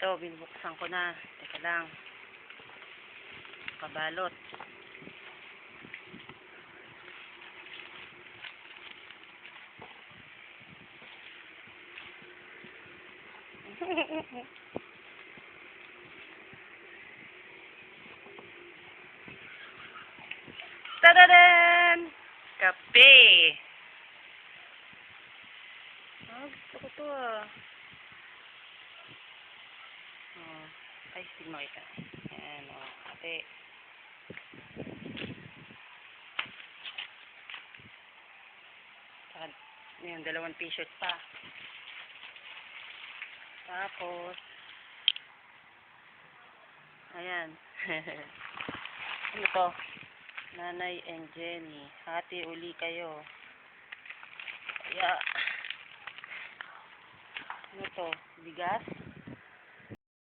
Ito, binubuksan ko na. Teka lang. Kabalot. Tadadan! Kape! Gusto ko to Ay, hindi makita. Ayan, kape. Saka, yun, 2 t-shirt pa. Tapos, ayan. Ano to? Nanay and Jenny. Hati uli kayo. Kaya, ano to? Bigas?